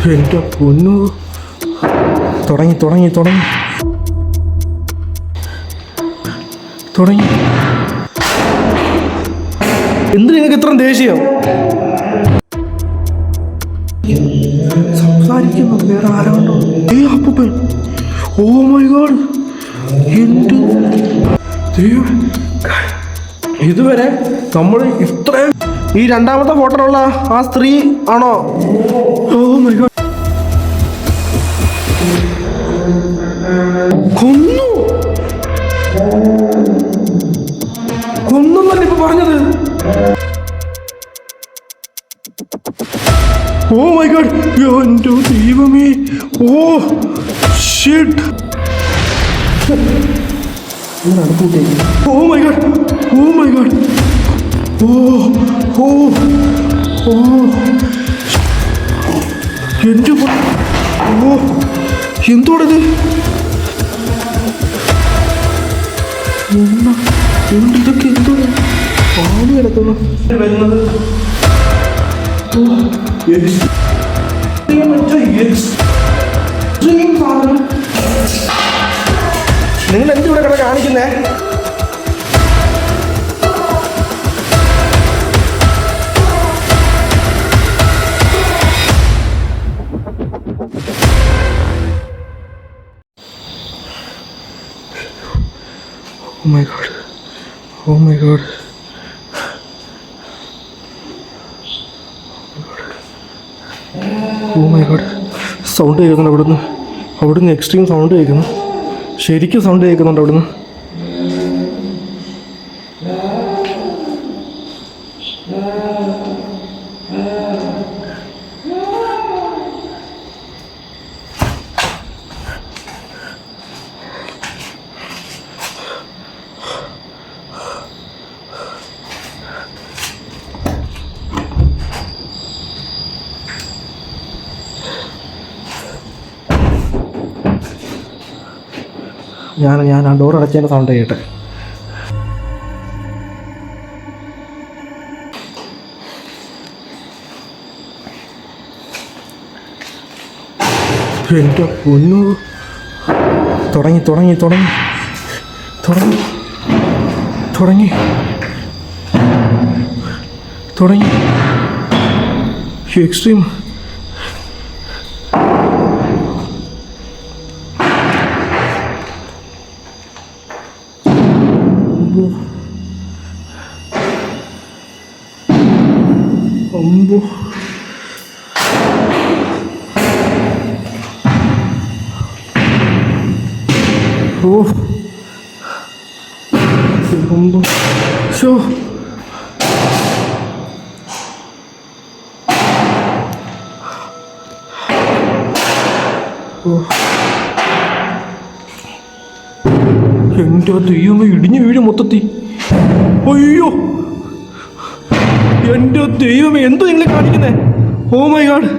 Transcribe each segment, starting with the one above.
എൻ്റെ പൊന്നു, തുടങ്ങി തുടങ്ങി തുടങ്ങി തുടങ്ങി. എന്ത് നിങ്ങൾക്ക് ഇത്ര ദേഷ്യം? സംസാരിക്കുന്നു വേറെ ആരാണ്ടോ. അപ്പൂപ്പൻ, ഓ മൈ ഗോഡ്, എന്ത് ഇതുവരെ നമ്മൾ ഇത്രയും ഈ രണ്ടാമത്തെ ഫോട്ടോയിലുള്ള ആ സ്ത്രീ ആണോ? ഓ മൈ ഗോഡ്, കൊന്നു കൊന്നല്ലേ ഇപ്പൊ പറഞ്ഞത്? ഓ മൈ ഗോഡ്, എൻ്റെ ദൈവമേ, oh shit, oh my god, oh my god, oh oh oh എൻ്റെ ഓ എന്തോടത്? ഇതൊക്കെ എന്തോ പാല് കിടക്കുന്നു വരുന്നത്. നിങ്ങൾ എന്തിവിടെ കിട കാണിക്കുന്നേ? Oh my god. Oh my god. Oh my god. Sound കേൾക്കുന്നുണ്ട് അവിടുന്ന് എക്സ്ട്രീം സൗണ്ട് കേൾക്കുന്നു. ശരിക്കും സൗണ്ട് കേൾക്കുന്നുണ്ട് അവിടുന്ന്. ഞാൻ ആ ഡോർ അടച്ചതിൻ്റെ സൗണ്ട് കേട്ടെ. എൻ്റെ പൊന്നു, തുടങ്ങി തുടങ്ങി തുടങ്ങി തുടങ്ങി തുടങ്ങി തുടങ്ങി എക്സ്ട്രീം. അമ്പോ, ഓ അമ്പോ, ഷോ എൻ്റെ ദൈവമേ, ഇടിഞ്ഞു വീഴും മൊത്തത്തിൽ. അയ്യോ എൻ്റെ ദൈവമേ, എന്തോ നിങ്ങൾ കാണിക്കുന്നേ? ഓ മൈ ഗാഡ്,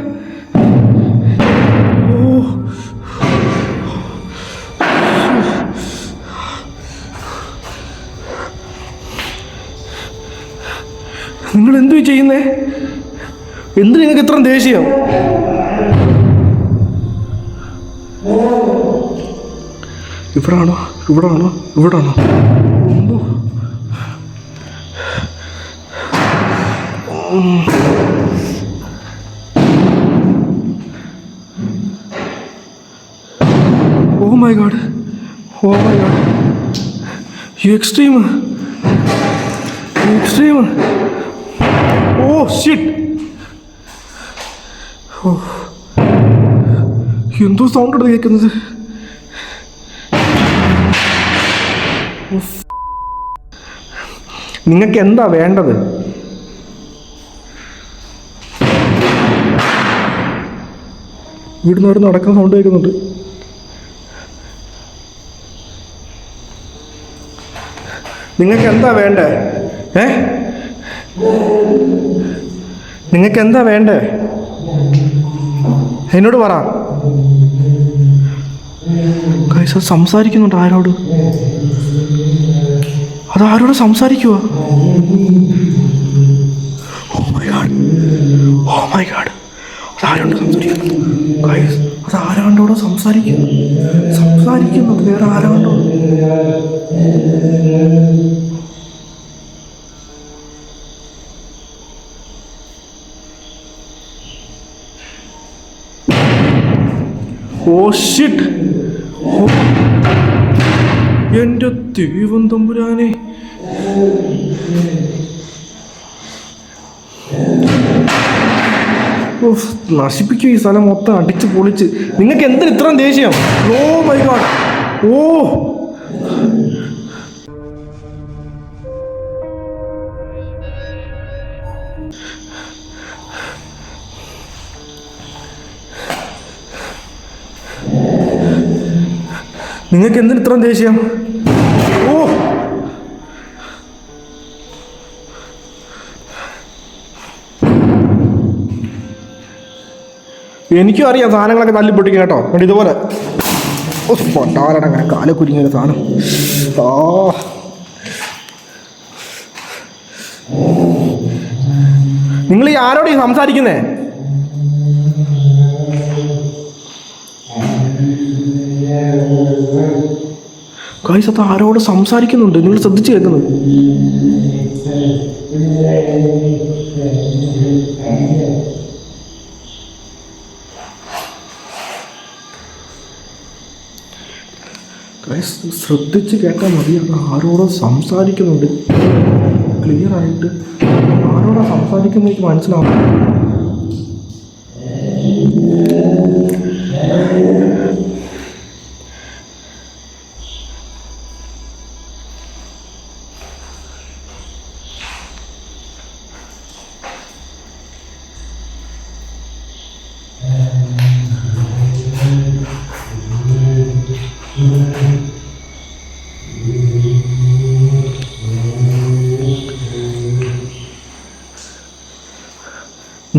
ഓ നിങ്ങൾ എന്തു ചെയ്യുന്നേ? എന്ത് നിങ്ങൾക്ക് ഇത്ര ദേഷ്യം? ഇവിടാണോ ഇവിടാണോ ഇവിടാണോ? Oh my god, oh my god, extreme extreme. Oh shit, ഓ എന്തോ സൗണ്ട് ആണ് കേൾക്കുന്നത്. നിങ്ങൾക്ക് എന്താ വേണ്ടത്? വീടിന് അവിടെ നടക്കുന്ന സൗണ്ട് കേൾക്കുന്നുണ്ട്. നിങ്ങൾക്ക് എന്താ വേണ്ടേ? നിങ്ങൾക്ക് എന്താ വേണ്ടേ? എന്നോട് പറ. സംസാരിക്കുന്നുണ്ട് ആരോട്? അതാരോട് സംസാരിക്കുക? Oh my God, oh my God, ആരുണ്ട് സംസാരിക്കുന്നു? അത് ആരാണ്ടോടെ സംസാരിക്കുന്നത് വേറെ ആരാണ്ടോ. Oh shit! എൻ്റെ ദൈവം തമ്പുരാനെ! നശിപ്പിക്കും ഈ സ്ഥലം മൊത്തം അടിച്ച് പൊളിച്ച്. നിങ്ങൾക്ക് എന്തിന് ഇത്രയും ദേഷ്യം? ഓ മൈ ഗോഡ്! ഓ നിങ്ങൾക്ക് എന്തിന് ഇത്രയും ദേഷ്യം? ഓ എനിക്കും അറിയാം സാധനങ്ങളൊക്കെ തല്ലി പൊട്ടിക്കും കേട്ടോ. എന്നിട്ട് ഇതുപോലെ പൊട്ടാലട അങ്ങനെ കാല കുരുങ്ങിയ സാധനം. നിങ്ങൾ ഈ ആരോട് ഈ സംസാരിക്കുന്നേ? ഗൈസ്, അത് ആരോട് സംസാരിക്കുന്നുണ്ട്, നിങ്ങൾ ശ്രദ്ധിച്ച് കേൾക്കുന്നത്. ഗൈസ്, ശ്രദ്ധിച്ച് കേട്ടാൽ മതി. അത് ആരോടോ സംസാരിക്കുന്നുണ്ട്. ക്ലിയർ ആയിട്ട് ആരോടാ സംസാരിക്കുന്നത് എനിക്ക് മനസ്സിലാവും.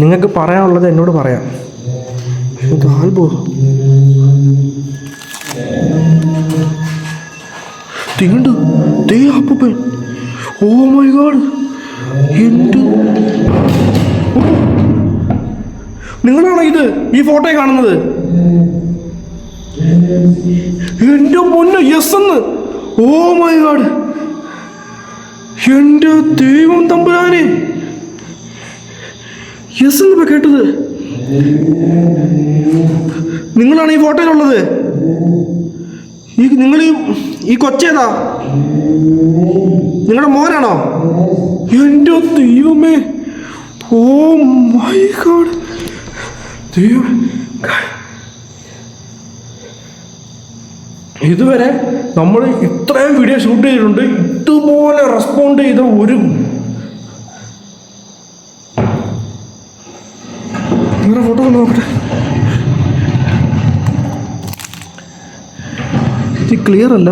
നിങ്ങൾക്ക് പറയാനുള്ളത് എന്നോട് പറയാം. ആൽബോ തീണ്ട് ദേ അപ്പൂപ്പൻ. Oh my God! നിങ്ങളാണോ ഇത് ഈ ഫോട്ടോ കാണുന്നത്? എൻ്റെ പൊന്ന്, യെസ് എന്ന്! Oh my God! എൻ്റെ ദൈവം തമ്പുരാനെ! യെസ് എന്നിപ്പോ കേട്ടത്. നിങ്ങളാണ് ഈ ഫോട്ടോയിലുള്ളത്? നിങ്ങൾ ഈ കൊച്ചേതാ? നിങ്ങളുടെ മോനാണോ? എൻ്റെ ദൈവമേ! Oh my god! ദൈവം, ഇതുവരെ നമ്മൾ ഇത്രയും വീഡിയോ ഷൂട്ട് ചെയ്തിട്ടുണ്ട്. ഇതുപോലെ റെസ്പോണ്ട് ചെയ്ത ഒരു ഫോട്ടോ നോക്കട്ടെ. ഇത് ക്ലിയർ അല്ല.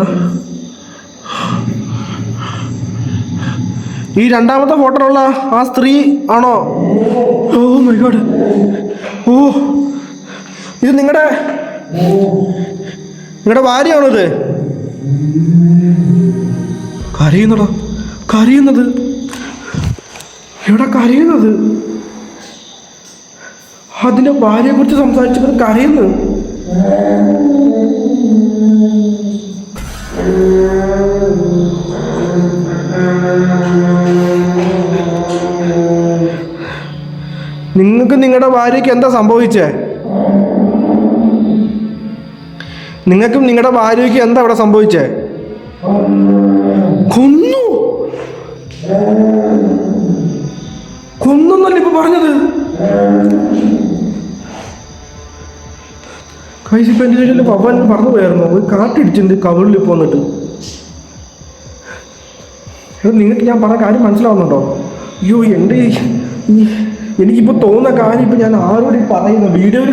ഈ രണ്ടാമത്തെ ഫോട്ടോയിലുള്ള ആ സ്ത്രീ ആണോ? ഓ മൈ ഗോഡ്! ഓ, ഇത് നിങ്ങളുടെ ഭാര്യയാണോ ഇത്? കരയുന്നടാ, കരയുന്നത് എവിടെ? കരയുന്നത് അതിൻ്റെ ഭാര്യയെ കുറിച്ച് സംസാരിച്ചപ്പോൾ കരയുന്നു. നിങ്ങൾക്ക് നിങ്ങളുടെ ഭാര്യയ്ക്ക് എന്താ സംഭവിച്ചേ? നിങ്ങൾക്കും നിങ്ങളുടെ ഭാര്യയ്ക്ക് എന്താ അവിടെ സംഭവിച്ചേ? കൊന്നല്ല ഇപ്പൊ പറഞ്ഞത്. കൈസിപ്പം എൻ്റെ വീട്ടിൽ പവൻ പറഞ്ഞു പോയായിരുന്നു. ഒരു കാട്ടിടിച്ചിട്ടുണ്ട് കവിളിൽ പോന്നിട്ട്. നിങ്ങൾക്ക് ഞാൻ പറഞ്ഞ കാര്യം മനസ്സിലാവുന്നുണ്ടോ? അയ്യോ, എൻ്റെ എനിക്കിപ്പോൾ തോന്നുന്ന കാര്യം ഇപ്പം ഞാൻ ആരോട് പറയുന്നു വീഡിയോയിൽ.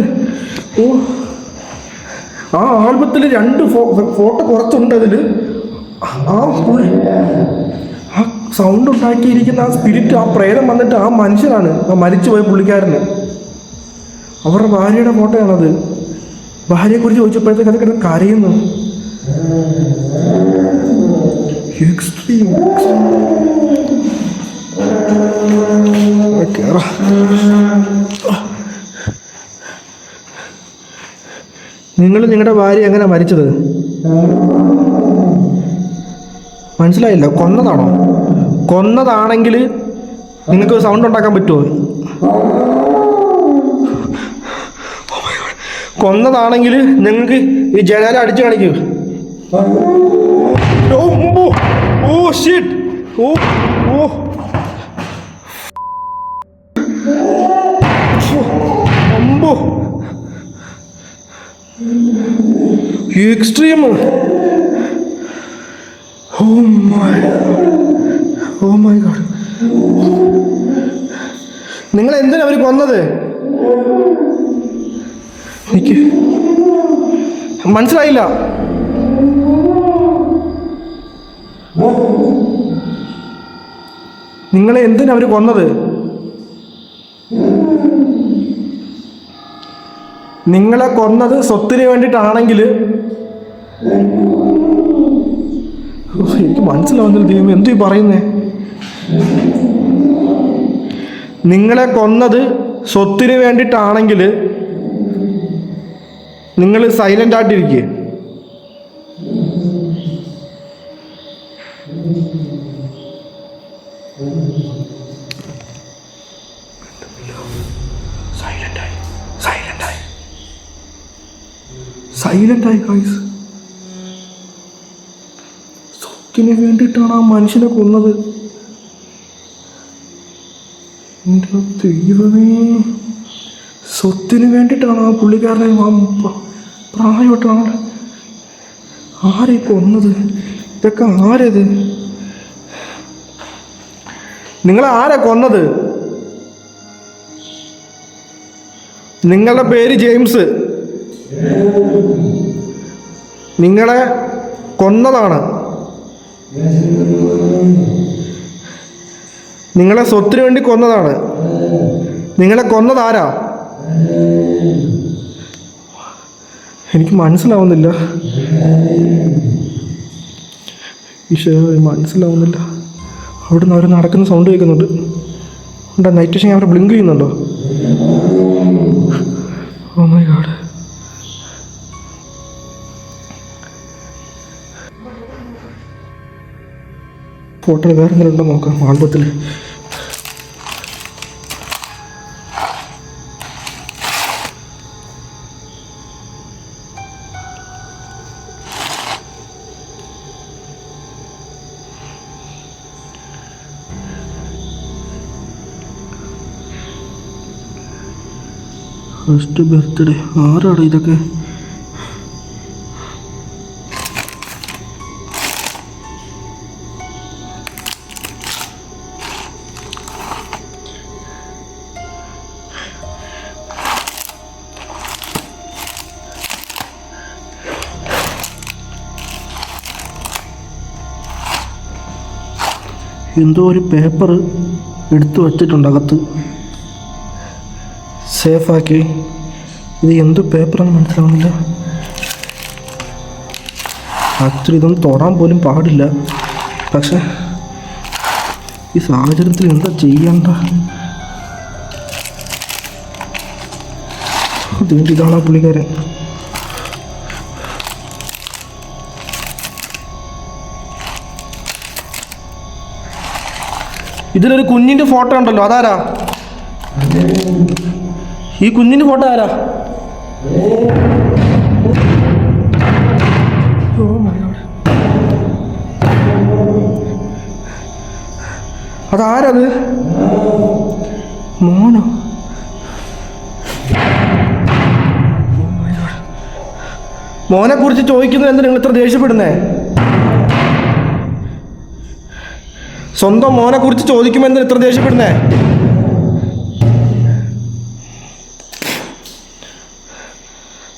ഓ, ആ ആൽബത്തിൽ 2 ഫോട്ടോ കുറച്ചുണ്ട്. അതിൽ ആ സൗണ്ട് ഉണ്ടാക്കിയിരിക്കുന്ന ആ സ്പിരിറ്റ്, ആ പ്രേതം വന്നിട്ട് ആ മനുഷ്യനാണ്, ആ മരിച്ചുപോയ പുള്ളിക്കാരന്. അവരുടെ ഭാര്യയുടെ ഫോട്ടോയാണത്. ഭാര്യയെക്കുറിച്ച് ചോദിച്ചപ്പോഴത്തേക്ക് അത് കിടന്ന് കരയുന്നു. എക്സ്ട്രീം. നിങ്ങൾ നിങ്ങളുടെ ഭാര്യ എങ്ങനെ മരിച്ചത്? മനസ്സിലായില്ല. കൊന്നതാണോ? കൊന്നതാണെങ്കിൽ നിങ്ങൾക്ക് സൗണ്ട് ഉണ്ടാക്കാൻ പറ്റുമോ? കൊന്നതാണെങ്കിൽ ഞങ്ങൾക്ക് ഈ ജനാല അടിച്ചു കാണിക്കൂ. ഓ ഷിറ്റ്. ഓ അമ്പോ എക്സ്ട്രീം. Oh my God. നിങ്ങൾ എന്തിനാ അവർ കൊന്നത്? എനിക്ക് മനസ്സിലായില്ല. നിങ്ങളെ എന്തിനാ അവർ കൊന്നത്? നിങ്ങളെ കൊന്നത് സ്വത്തിന് വേണ്ടിയിട്ടാണെങ്കിൽ എനിക്ക് മനസ്സിലാവുന്നില്ല. ദൈവം എന്തീ പറയുന്നേ? നിങ്ങളെ കൊന്നത് സ്വത്തിന് വേണ്ടിയിട്ടാണെങ്കിൽ നിങ്ങൾ സൈലന്റ് ആയിട്ടിരിക്കുക. സൈലന്റായി ഗൈസ്. സ്വത്തിന് വേണ്ടിയിട്ടാണ് ആ മനുഷ്യനെ കൊന്നത്. എൻ്റെ ദൈവമേ, സ്വത്തിന് വേണ്ടിയിട്ടാണ് ആ പുള്ളിക്കാരനെ പ്രായമായിട്ടാണ് ആരെ കൊന്നത്? ഇതൊക്കെ ആരത്? നിങ്ങളെ ആരാ കൊന്നത്? നിങ്ങളുടെ പേര് ജെയിംസ്. നിങ്ങളെ കൊന്നതാണ്. നിങ്ങളെ സ്വത്തിന് വേണ്ടി കൊന്നതാണ്. നിങ്ങളെ കൊന്നതാരാ? എനിക്ക് മനസ്സിലാവുന്നില്ല. മനസ്സിലാവുന്നില്ല. അവിടുന്ന് അവർ നടക്കുന്ന സൗണ്ട് കേൾക്കുന്നുണ്ട്. ഉണ്ടോ? നൈറ്റ് വിഷൻ ക്യാമറ ബ്ലിങ്ക് ചെയ്യുന്നുണ്ടോ? Oh my god. ഫോട്ടോയിൽ വേറെ എന്തെങ്കിലും ഉണ്ടോ നോക്കാം. ആൽബത്തിൽ ഫസ്റ്റ് ബർത്ത്ഡേ. ആരാണ് ഇതൊക്കെ? എന്തോ ഒരു പേപ്പർ എടുത്തു വച്ചിട്ടുണ്ട് അകത്ത്, സേഫാക്കി. ഇത് എന്ത് പേപ്പറാണെന്ന് മനസ്സിലാവുന്നില്ല. ആക്ച്വലി ഇതൊന്നും തൊടാൻ പോലും പാടില്ല. പക്ഷെ ഈ സാഹചര്യത്തിൽ എന്താ ചെയ്യണ്ട? ഇതാണ് ആ പുള്ളിക്കാരൻ. ഇതിലൊരു കുഞ്ഞിൻ്റെ ഫോട്ടോ ഉണ്ടല്ലോ, അതാരാ? ഈ കുഞ്ഞിൻ്റെ ഫോട്ടോ ആരാ? അതാരത്? മോനോ? മോനെ കുറിച്ച് ചോദിക്കുന്നത് എന്താ നിങ്ങൾ ഇത്ര ദേഷ്യപ്പെടുന്നേ? സ്വന്തം മോനെ കുറിച്ച് ചോദിക്കുമ്പോൾ എന്താ ഇത്ര ദേഷ്യപ്പെടുന്നേ?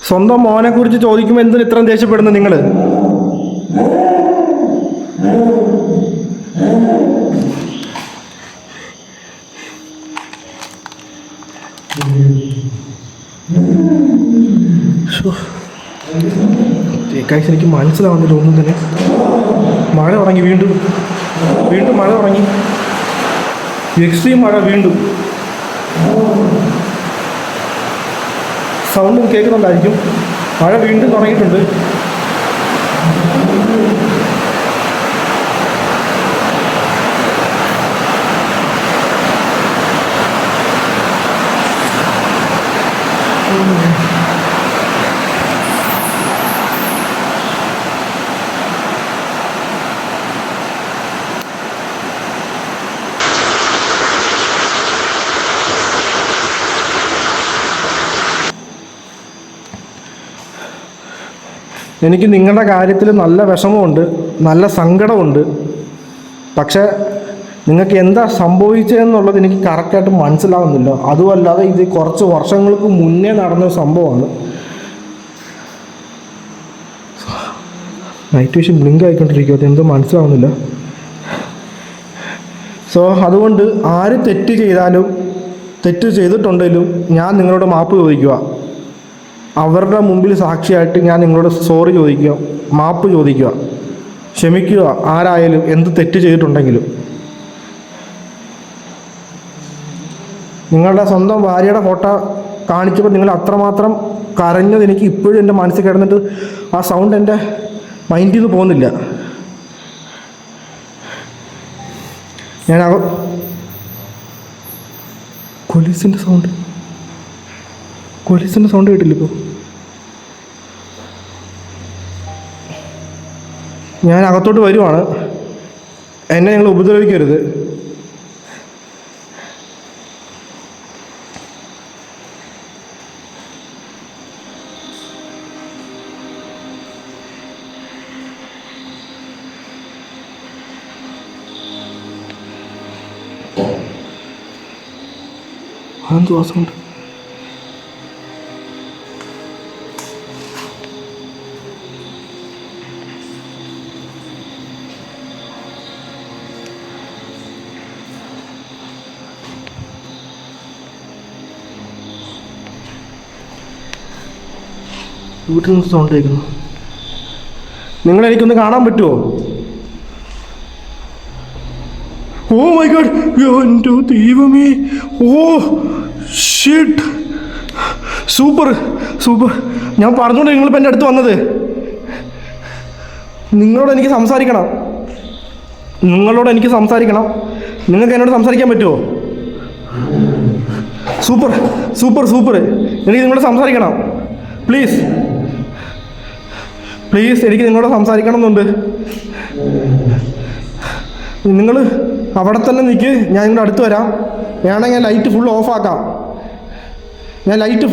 സ്വന്തം മോനെ കുറിച്ച് ചോദിക്കുമ്പോൾ എന്തിന് ഇത്ര ദേഷ്യപ്പെടുന്നത് നിങ്ങൾ? എനിക്ക് മനസ്സിലാവുന്നില്ല ഒന്നും തന്നെ. മഴ തുടങ്ങി, വീണ്ടും മഴ തുടങ്ങി. എക്സ്ട്രീം മഴ വീണ്ടും. സൗണ്ടും കേൾക്കുന്നുണ്ടായിരിക്കും. മഴ വീണ്ടും തുടങ്ങിയിട്ടുണ്ട്. എനിക്ക് നിങ്ങളുടെ കാര്യത്തിൽ നല്ല വിഷമമുണ്ട്, നല്ല സങ്കടമുണ്ട്. പക്ഷേ നിങ്ങൾക്ക് എന്താ സംഭവിച്ചതെന്നുള്ളത് എനിക്ക് കറക്റ്റായിട്ട് മനസ്സിലാവുന്നില്ല. അതുമല്ലാതെ ഇത് കുറച്ച് വർഷങ്ങൾക്ക് മുന്നേ നടന്ന സംഭവമാണ്. നൈറ്റ് വിഷൻ ബ്ലിങ്ക് ആയിക്കൊണ്ടിരിക്കും, അതെന്തോ മനസ്സിലാവുന്നില്ല. സോ അതുകൊണ്ട് ആര് തെറ്റ് ചെയ്താലും, തെറ്റ് ചെയ്തിട്ടുണ്ടെങ്കിലും ഞാൻ നിങ്ങളോട് മാപ്പ് ചോദിക്കുക. അവരുടെ മുമ്പിൽ സാക്ഷിയായിട്ട് ഞാൻ നിങ്ങളോട് സോറി ചോദിക്കുക, മാപ്പ് ചോദിക്കുക, ക്ഷമിക്കുക. ആരായാലും എന്ത് തെറ്റ് ചെയ്തിട്ടുണ്ടെങ്കിലും. നിങ്ങളുടെ സ്വന്തം ഭാര്യയുടെ ഫോട്ടോ കാണിച്ചപ്പോൾ നിങ്ങൾ അത്രമാത്രം കരഞ്ഞത് എനിക്ക് ഇപ്പോഴും എൻ്റെ മനസ്സിൽ കിടന്നിട്ട് ആ സൗണ്ട് എൻ്റെ മൈൻഡിൽ നിന്ന് പോകുന്നില്ല. ഞാൻ പോലീസിൻ്റെ സൗണ്ട് കേട്ടില്ല ഇപ്പോൾ. ഞാൻ അകത്തോട്ട് വരുവാണ്, എന്നെ നിങ്ങൾ ഉപദ്രവിക്കരുത്. അതെന്തോ ആ സൗണ്ട്? വീട്ടിൽ നിന്ന് സൗണ്ട് കേൾക്കുന്നു. നിങ്ങളെനിക്കൊന്ന് കാണാൻ പറ്റുമോ? ഓ മൈ ഗോഡ്, എൻ്റെ ദൈവമേ, ഓ ഷിറ്റ്, സൂപ്പർ. ഞാൻ പറഞ്ഞുകൊണ്ട് നിങ്ങളിപ്പോൾ എൻ്റെ അടുത്ത് വന്നത്. നിങ്ങളോട് എനിക്ക് സംസാരിക്കണം. നിങ്ങൾക്ക് എന്നോട് സംസാരിക്കാൻ പറ്റുമോ? സൂപ്പർ. എനിക്ക് നിങ്ങളോട് സംസാരിക്കണം. പ്ലീസ് എനിക്ക് നിങ്ങളോട് സംസാരിക്കണം എന്നുണ്ട്. നിങ്ങൾ അവിടെ തന്നെ നിൽക്ക്, ഞാൻ നിങ്ങളുടെ അടുത്ത് വരാം. വേണമെങ്കിൽ ഞാൻ ലൈറ്റ്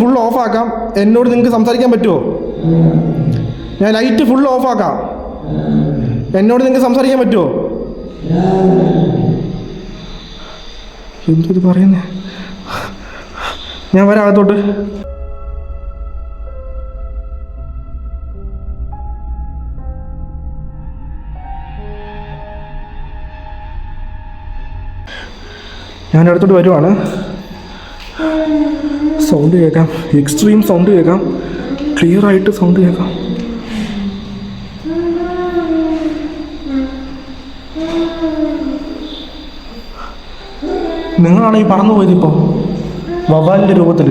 ഫുൾ ഓഫാക്കാം. എന്നോട് നിങ്ങൾക്ക് സംസാരിക്കാൻ പറ്റുമോ? ഞാൻ ലൈറ്റ് ഫുൾ ഓഫാക്കാം. എന്നോട് നിങ്ങൾക്ക് സംസാരിക്കാൻ പറ്റുമോ? എന്തൊരു പറയുന്നേ? ഞാൻ വരാം അകത്തോട്ട്. ഞാൻ അടുത്തോട്ട് വരുവാണ്. സൗണ്ട് കേൾക്കാം, എക്സ്ട്രീം സൗണ്ട് കേൾക്കാം, ക്ലിയർ ആയിട്ട് സൗണ്ട് കേൾക്കാം. നിങ്ങളാണ് ഈ പറന്നു പോയതിപ്പോൾ വവ്വാലിൻ്റെ രൂപത്തിൽ.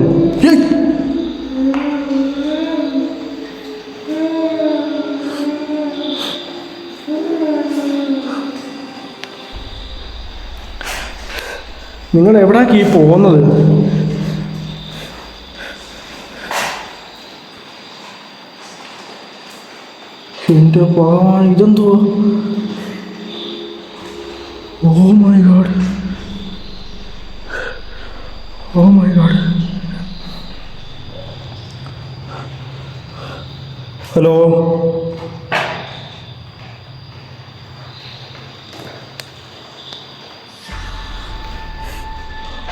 നിങ്ങൾ എവിടേക്ക് ഈ പോകുന്നത്? എൻ്റെ ഭഗവാൻ, ഇതെന്തോ? Oh my god. Hello,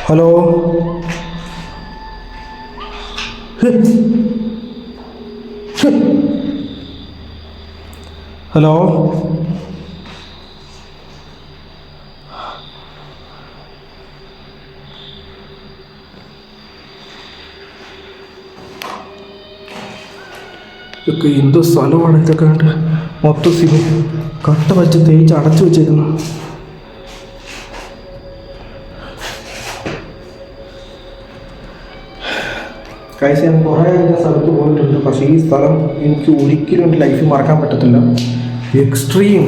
hello, hello. ഇതൊക്കെ എന്ത് സ്ഥലമാണ്? ഇതൊക്കെ കണ്ട് മൊത്തം കട്ട വെച്ച് തേച്ച് അടച്ചു വെച്ചേക്കുന്നു. കാഴ്ച ഞാൻ കുറേ സ്ഥലത്ത് പോയിട്ടുണ്ട്, പക്ഷേ ഈ സ്ഥലം എനിക്ക് ഒരിക്കലും എൻ്റെ ലൈഫിൽ മറക്കാൻ പറ്റത്തില്ല. എക്സ്ട്രീം.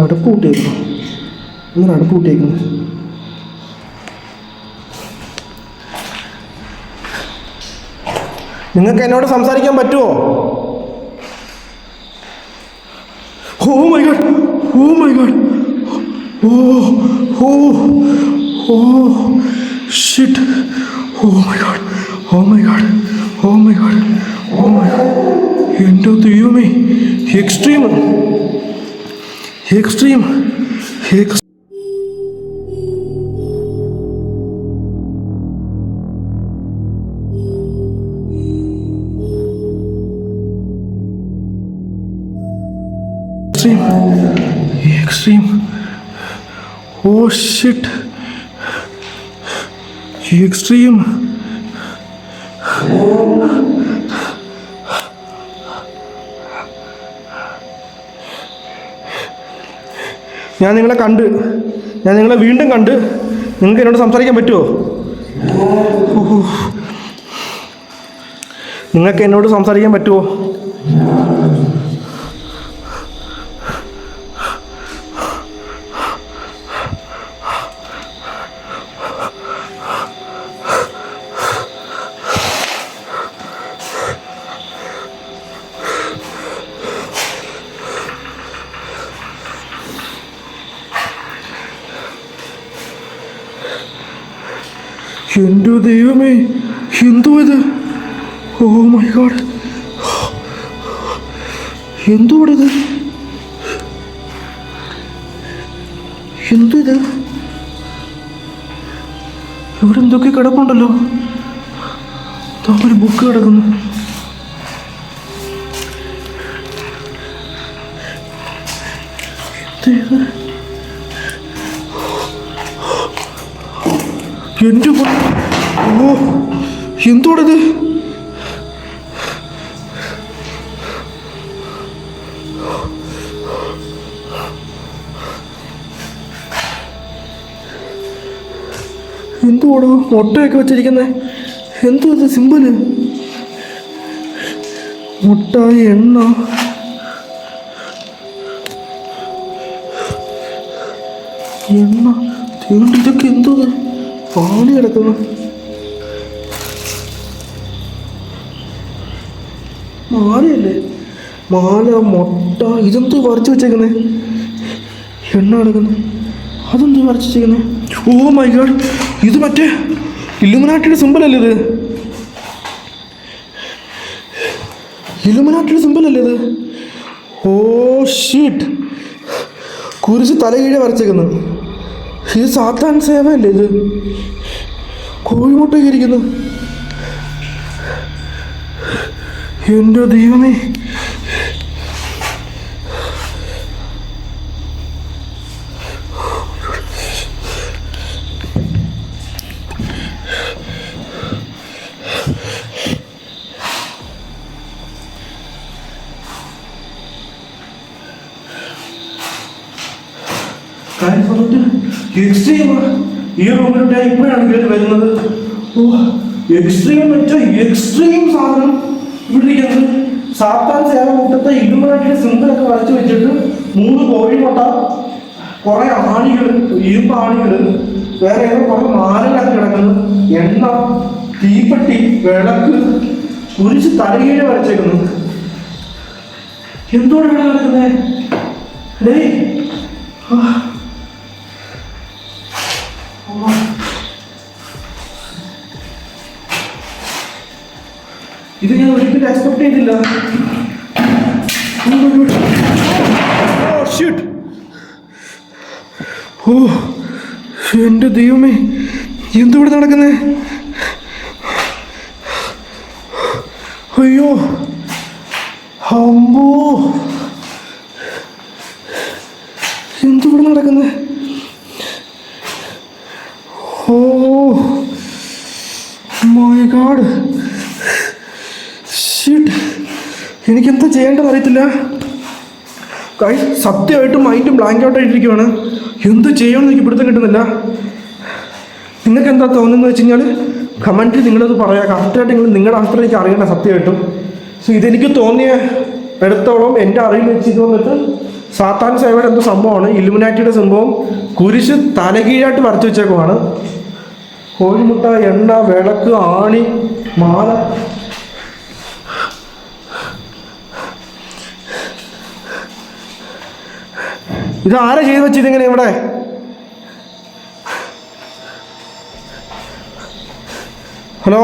അടുപ്പ് കൂട്ടിയേക്കുന്നു, ഇങ്ങനെ അടുപ്പ് കൂട്ടിയേക്കുന്നു. നിങ്ങൾക്ക് എന്നോട് സംസാരിക്കാൻ പറ്റുമോ? Oh my god! Oh my god! Oh shit! Oh my god! Oh my god! Oh my god! Oh my god! എൻ്റെ ദൈവമേ, extreme extreme X extreme. Oh shit. Extreme. ഞാൻ നിങ്ങളെ വീണ്ടും കണ്ട്. നിങ്ങൾക്ക് എന്നോട് സംസാരിക്കാൻ പറ്റുമോ? നിങ്ങൾക്ക് എന്നോട് സംസാരിക്കാൻ പറ്റുമോ? എൻ്റെ ദൈവമേ, എന്തോ ഇത്? ഓ മൈ ഗോഡ്, എന്തോ ഇത്? എന്തോ ഇത്? ഇവിടെ എന്തൊക്കെ കിടപ്പുണ്ടല്ലോ. ഒരു ബുക്ക് കിടക്കുന്നു. എൻ്റെ ഓ, എന്തോടത്? എന്തോടോ മുട്ടയൊക്കെ വെച്ചിരിക്കുന്നത്? എന്തോ ഇത് സിമ്പിള്? മുട്ട, എണ്ണ, ഇതൊക്കെ എന്തോ പാല് കിടക്കുന്നു. മാലയല്ലേ? മാല, മുട്ട, ഇതെന്തോ വരച്ച് വെച്ചേക്കുന്നേ? എണ്ണ കിടക്കുന്നു, അതെന്തോ വരച്ച് വെച്ചേക്കുന്നേ? ഓ മൈ ഗോഡ്, ഇത് മറ്റേ ഇലുമിനാട്ടിയുടെ സിമ്പിളല്ലേ ഇത്? ഇലുമിനാട്ടിയുടെ സിമ്പിളല്ലേ ഇത്? ഓ ഷീറ്റ്, കുരിശ് തലകീഴെ വരച്ചേക്കുന്നു. ഇത് സാത്താൻ സേവയല്ലേ ഇത്? കോഴിമുട്ടയൊക്കെ ഇരിക്കുന്നു. എൻ്റെ ദൈവമേ, ഈ റൂമിലോട്ട് ഞാൻ ഇപ്പോഴാണ് കയറി വരുന്നത്. ഓ എക്സ്ട്രീം വെച്ചാൽ എക്സ്ട്രീം സാധനം ഇവിടെ ഇരിക്കുന്നത്. സാത്താൻ സേവകൂട്ടത്തെ ഇലുമിനാട്ടിയുടെ സിമ്പിളൊക്കെ വരച്ച് വെച്ചിട്ട് 3 കോഴിമുട്ട, കുറെ ആണികൾ, ഇരുമ്പ് ആണികൾ, വേറെ ഏതോ കുറെ മാലകളൊക്കെ കിടക്കുന്നു, എണ്ണ, തീപ്പെട്ടി, വിളക്ക്, കുരിശ് തലകീഴെ വരച്ചേക്കുന്നു. എന്തോടാണ് നടക്കുന്നത്? ഡേയ്, ഇത് ഞാൻ ഒരിക്കലും എക്സ്പെക്ട് ചെയ്തില്ല. ഓ എൻ്റെ ദൈവമേ, എന്തുവിടെ നടക്കുന്നേ? അയ്യോ അമ്പോ, എന്തുവിടെ നടക്കുന്നേ? ഓ മൈ ഗോഡ്, ഷിറ്റ്, എനിക്കെന്താ ചെയ്യേണ്ടത് അറിയത്തില്ല. ഗൈസ് സത്യമായിട്ടും മൈൻഡ് ബ്ലാങ്ക് ഔട്ട് ആയിട്ടിരിക്കുവാണ്. എന്ത് ചെയ്യുമെന്ന് എനിക്ക് പിടുത്തം കിട്ടുന്നില്ല. നിങ്ങൾക്ക് എന്താ തോന്നുന്നത് വെച്ച് കഴിഞ്ഞാൽ കമൻറ്റിൽ നിങ്ങളത് പറയാം. കറക്റ്റായിട്ട് നിങ്ങളുടെ അവസ്ഥ എനിക്ക് അറിയണ്ട സത്യമായിട്ടും. സോ ഇതെനിക്ക് തോന്നിയ എടുത്തോളം എൻ്റെ അറിവിൽ വെച്ച് ഇത് വന്നിട്ട് സാത്താൻ സേവയുടെ എന്തോ സംഭവമാണ്. ഇലുമിനാറ്റിയുടെ സംഭവം കുരിശ് തലകീഴായിട്ട് വരച്ചു വെച്ചേക്കുവാണ്. കോഴിമുട്ട, എണ്ണ, വിളക്ക്, ആണി, മാല. ഇത് ആരാ ചെയ്ത് വെച്ചിതിങ്ങനെ ഇവിടെ? ഹലോ,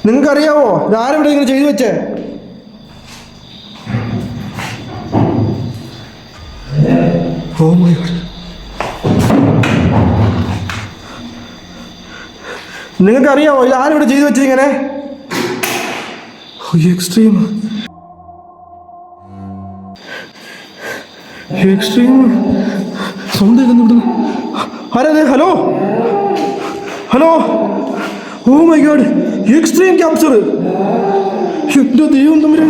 നിങ്ങൾക്കറിയാവോ ഇതാരിവിടെ ഇങ്ങനെ ചെയ്തു വെച്ചേ? ഓ മൈ ഗോഡ്, നിങ്ങൾക്കറിയാവോ ഇതാരിവിടെ ചെയ്തു വെച്ചത് ഇങ്ങനെ? എക്സ്ട്രീം എക്സ്ട്രീം സൗണ്ട് കേൾക്കുന്നു ഇവിടുന്ന്. ആരത്? Hello hello, oh my god, extreme capture. എൻ്റെ ദൈവം തമ്മിൽ.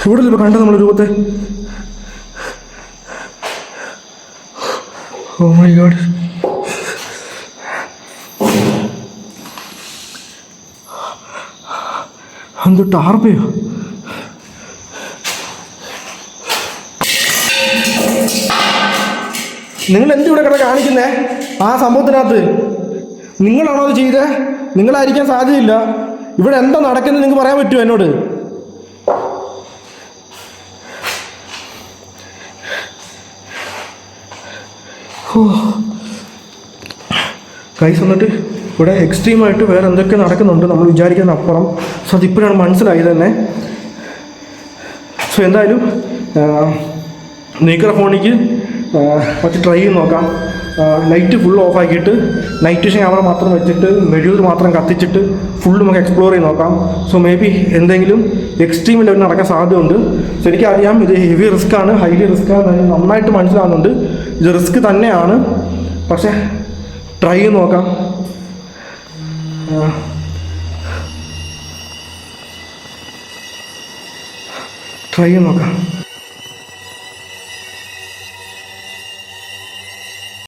ഇവിടെ ഇപ്പോൾ കണ്ട നമ്മുടെ രൂപത്തെ. ഓ മൈ ഗോഡ്, എന്ത് ടാർപ്പയോ? നിങ്ങൾ എന്തിവിടെ കിട കാണിക്കുന്നേ ആ സംഭവത്തിനകത്ത്? നിങ്ങളാണോ അത് ചെയ്തേ? നിങ്ങളായിരിക്കാൻ സാധ്യതയില്ല. ഇവിടെ എന്താ നടക്കുന്നത് നിങ്ങൾക്ക് പറയാൻ പറ്റുമോ എന്നോട്? ഗൈസ് വന്നിട്ട് ഇവിടെ എക്സ്ട്രീമായിട്ട് വേറെ എന്തൊക്കെ നടക്കുന്നുണ്ട് നമ്മൾ വിചാരിക്കുന്ന അപ്പുറം. സോ അതിപ്പോഴാണ് മനസ്സിലായത് തന്നെ. സോ എന്തായാലും മൈക്രോഫോണിക്ക് മറ്റു ട്രൈ ചെയ്ത് നോക്കാം. ലൈറ്റ് ഫുൾ ഓഫ് ആക്കിയിട്ട് നൈറ്റ് വിഷൻ ക്യാമറ മാത്രം വെച്ചിട്ട് മെഴുകുതിരി മാത്രം കത്തിച്ചിട്ട് ഫുള്ള് നമുക്ക് എക്സ്പ്ലോർ ചെയ്ത് നോക്കാം. സോ മേ ബി എന്തെങ്കിലും എക്സ്ട്രീം ലെവൽ നടക്കാൻ സാധ്യതയുണ്ട്. സോ എനിക്കറിയാം ഇത് ഹെവി റിസ്ക്കാണ്, ഹൈലി റിസ്ക്കാണ്, നന്നായിട്ട് മനസ്സിലാകുന്നുണ്ട്. ഇത് റിസ്ക് തന്നെയാണ്, പക്ഷേ ട്രൈ ചെയ്ത് നോക്കാം. ട്രൈ ചെയ്ത് നോക്കാം.